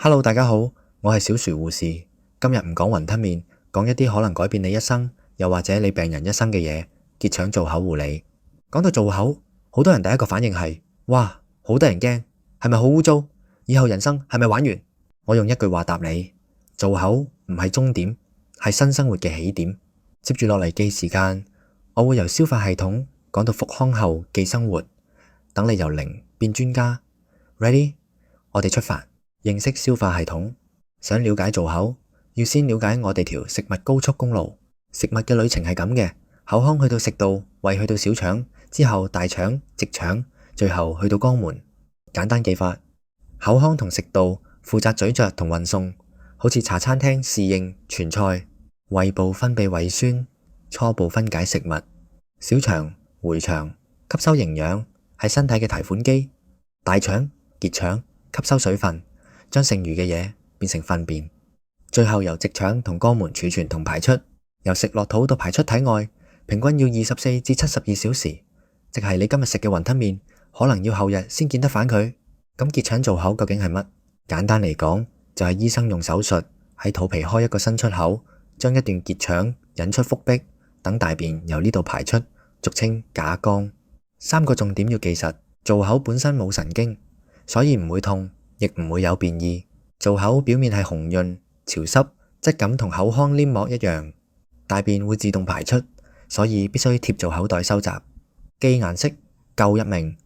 Hello，大家好，我係小薯護士。今日唔講雲吞麵，講一啲可能改變你一生，又或者你病人一生嘅嘢——結腸造口護理。講到造口，好多人第一個反應係：哇，好得人驚，係咪好污糟？以後人生係咪玩完？我用一句話答你：造口唔係終點，係新生活嘅起點。接住落嚟記時間，我會由消化系統講到復康後記生活，等你由零變專家。Ready？ 我哋出發。認識消化系統，想了解造口，要先了解我哋條食物高速公路。食物嘅旅程係咁嘅：口腔去到食道，胃去到小腸，之後大腸、直腸，最後去到肛門。簡單記法：口腔同食道負責咀嚼同運送，好似茶餐廳侍應傳菜；胃部分泌胃酸，初步分解食物；小腸、回腸吸收營養，係身體嘅提款機；大腸、結腸吸收水分，將剩餘嘅嘢變成糞便，最後由直腸同肛門儲存同排出。由食落肚到排出體外，平均要24至72小時，即係你今日食嘅雲吞麵，可能要後日先見得返佢。咁結腸造口究竟係乜？簡單嚟講，就係醫生用手術喺肚皮開一個新出口，將一段結腸引出腹壁，等大便由呢度排出，俗稱假肛。3個重點要記實：造口本身冇神經，所以唔會痛，亦唔會有便意。造口表面係紅潤、潮濕，質感同口腔黏膜一樣。大便會自動排出，所以必須貼造口袋收集。記顏色，舊入名。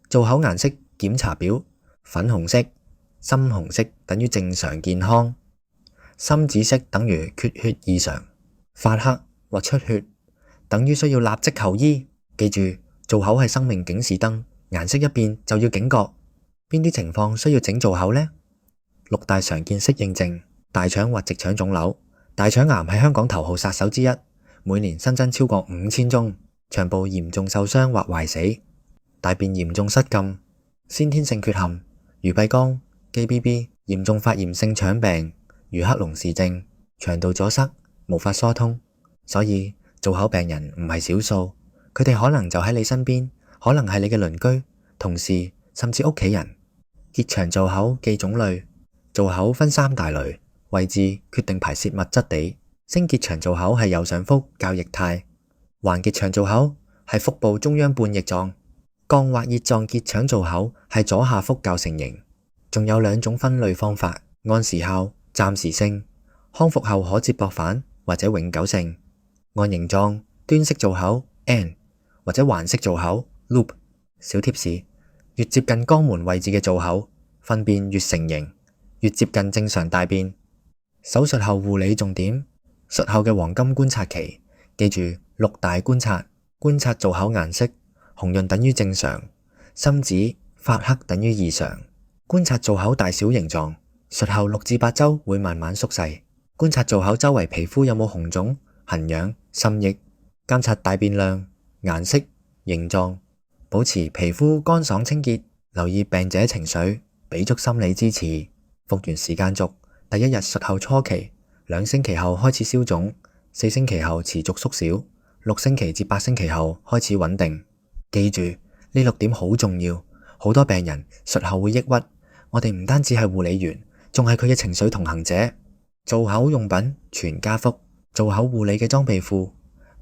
造口顏色檢查表：粉紅色、深紅色等於正常健康，深紫色等於缺血異常，發黑或出血等於需要立即求醫。記住，造口係生命警示燈，顏色一變就要警覺。邊啲情況需要整造口呢？6大常見適應症：大腸或直腸腫瘤。大腸癌係香港頭號殺手之一，每年新增超過5000宗。腸部嚴重受傷或壞死，大便嚴重失禁，先天性缺陷，如閉肛、GBB，嚴重發炎性腸病，如克隆氏症，腸道阻塞，無法疏通。所以造口病人唔係少數，佢哋可能就喺你身邊，可能係你嘅鄰居、同事，甚至屋企人。結腸造口記種類。造口分3大類，位置決定排泄物質地。升結腸造口係右上腹較液態，橫結腸造口係腹部中央半液狀，降或熱狀結腸造口係左下腹較成形。仲有2種分類方法：按時效、暫時性，康復後可接駁反或者永久性；按形狀，端式造口 N 或者環式造口 Loop。小貼士：越接近肛門位置嘅造口，糞便越成形，越接近正常大便。手術後護理重點：術後嘅黃金觀察期，記住6大觀察：觀察造口顏色，紅潤等於正常，深紫、發黑等於異常；觀察造口大小形狀，術後6至8週會慢慢縮細；觀察造口周圍皮膚有冇紅腫、痕癢、滲液；監察大便量、顏色、形狀，保持皮膚乾爽清潔，留意病者情緒，俾足心理支持。復原時間軸：第1日術後初期，2星期後開始消腫，4星期後持續縮小，6星期至8星期後開始穩定。記住呢6點好重要，好多病人術後會抑鬱，我哋唔單止係護理員，仲係佢嘅情緒同行者。造口用品全家福，造口護理嘅裝備庫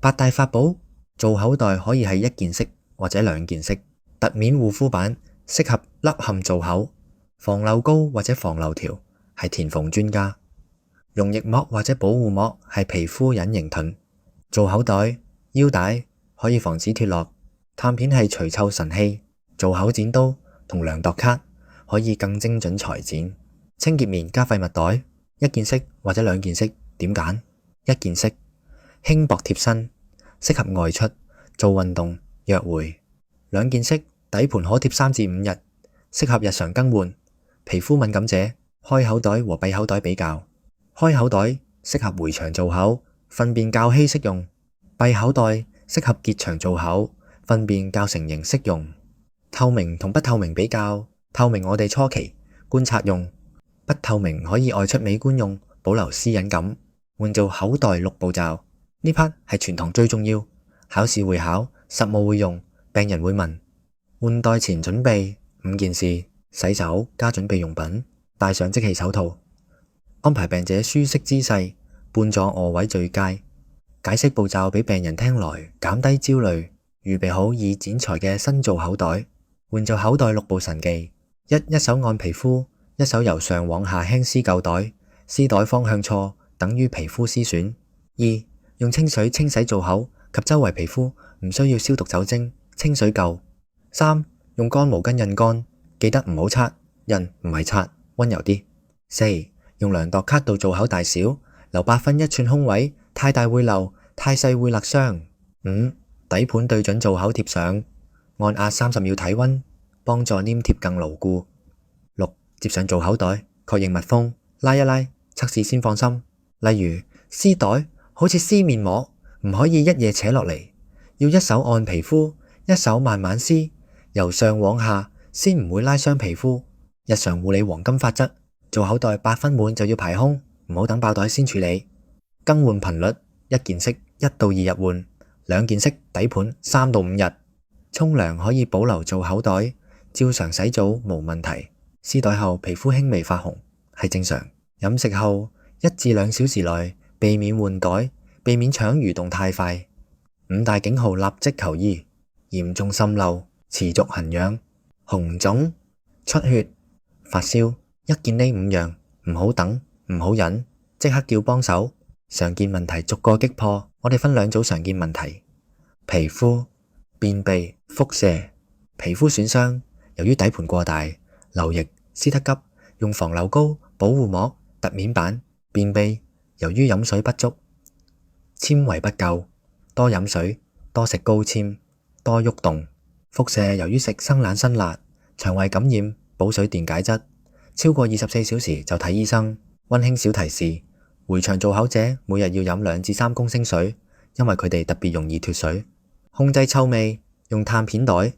8大法寶。造口袋可以係1件式或者2件式，凸面護膚板適合凹陷造口，防漏膏或者防漏條係填縫專家，溶液膜或者保護膜係皮膚隱形盾。造口袋、腰帶可以防止脫落，探片係除臭神器，造口剪刀同量度卡可以更精準裁剪。清潔棉加廢物袋，1件式或者2件式，點揀？1件式，輕薄貼身，適合外出、做運動、約會。2件式，底盤可貼3至5日，適合日常更換。皮膚敏感者，開口袋和閉口袋比較。開口袋適合回腸造口，糞便較稀適用；閉口袋適合結腸造口，糞便較成形適用。透明同不透明比較，透明我哋初期觀察用，不透明可以外出美觀用，保留私隱感。換做口袋6步驟，呢 part 係全堂最重要，考試會考，實務會用，病人會問。換袋前準備5件事：洗手加準備用品，戴上即棄手套，安排病者舒適姿勢，半坐臥位最佳。解釋步驟俾病人聽來，減低焦慮。預備好已剪裁嘅新做口袋，換做口袋6步神技：一手按皮膚，一手由上往下輕撕舊袋，撕袋方向錯等於皮膚撕損。2用清水清洗做口及周圍皮膚，唔需要消毒酒精，清水夠。3用乾毛巾印乾，記得唔好擦，印唔係擦，溫柔啲。4用量度卡度做口大小，留8分1寸空位，太大會漏，太細會勒傷。5底盤對準做口貼上，按壓30秒體溫，幫助黏貼更牢固。6接上做口袋，確認密封，拉一拉，測試先放心。例如撕袋好似撕面膜，唔可以一嘢扯落嚟，要一手按皮膚，一手慢慢撕，由上往下，先唔會拉傷皮膚。日常護理黃金法則：做口袋8分滿就要排空，唔好等爆袋先處理。更換頻率：一件式1到2日換，2件式底盤3到5日。沖涼可以保留做口袋，照常洗澡無問題。撕袋後皮膚輕微發紅係正常。飲食後1至2小時內避免換袋，避免腸蠕動太快。5大警號立即求醫：嚴重滲漏、持續痕癢、紅腫、出血、發燒。一見呢5樣，唔好等，唔好忍，即刻叫幫手。常見問題逐個擊破，我哋分2組常見問題：皮膚、便秘、腹瀉。皮膚損傷，由於底盤過大，流液撕得急，用防漏膏、保護膜、凸面板。便秘，由於飲水不足，纖維不夠，多飲水，多食高纖，多喐動。腹瀉，由於食生冷辛辣，腸胃感染，補水電解質，超過24小時就睇醫生。溫馨小提示：回腸做口者每日要飲2至3公升水，因為佢哋特別容易脫水。控制臭味，用炭片袋，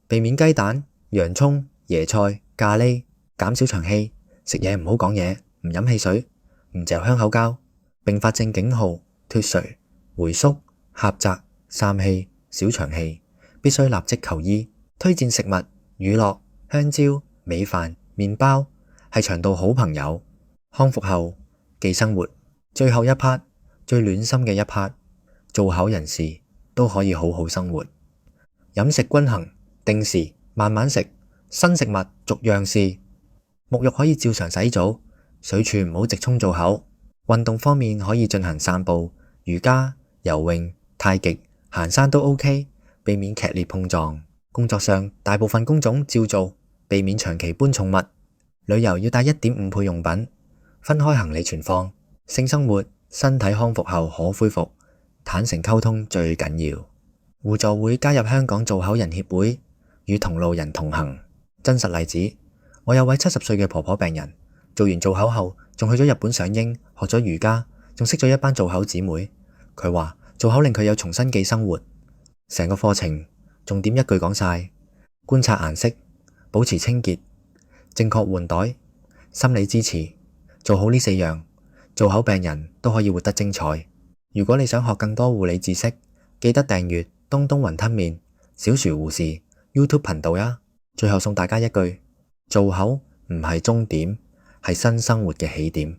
避免雞蛋、洋蔥、椰菜、咖喱，減少長氣。食嘢唔好講嘢，唔飲汽水，唔嚼香口膠。併發症警號：脫垂、回縮、狹窄、散氣、小腸氣，必須立即求醫。推薦食物：乳酪、香蕉、米飯、麵包，係腸道好朋友。康復後記生活，最後一 part 最暖心嘅一 part， 做口人士都可以好好生活。飲食均衡，定時慢慢食，新食物逐樣試。沐浴可以照常洗澡，水柱唔好直沖做口。運動方面可以進行散步、瑜伽、游泳、太極、行山都 OK， 避免劇烈碰撞。工作上大部分工種照做，避免長期搬寵物。旅遊要帶1.5倍用品，分開行李存放。性生活身體康復後可恢復，坦誠溝通最緊要。互助會加入香港做口人協會，與同路人同行。真實例子：我有位70歲嘅婆婆病人，做完做口後仲去咗日本上英，學咗瑜伽，仲識咗一班做口姊妹。佢話做口令佢有重新記生活，成個課程重點一句講晒：觀察顏色，保持清潔，正確換袋，心理支持。做好呢4樣，做口病人都可以活得精彩。如果你想學更多護理知識，記得訂閱東東雲吞麵小薯護士 YouTube 頻道呀。最後送大家一句：做口唔係終點，係新生活嘅起點。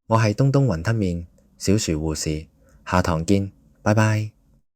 我係東東雲吞麵小薯護士，下堂見，拜拜。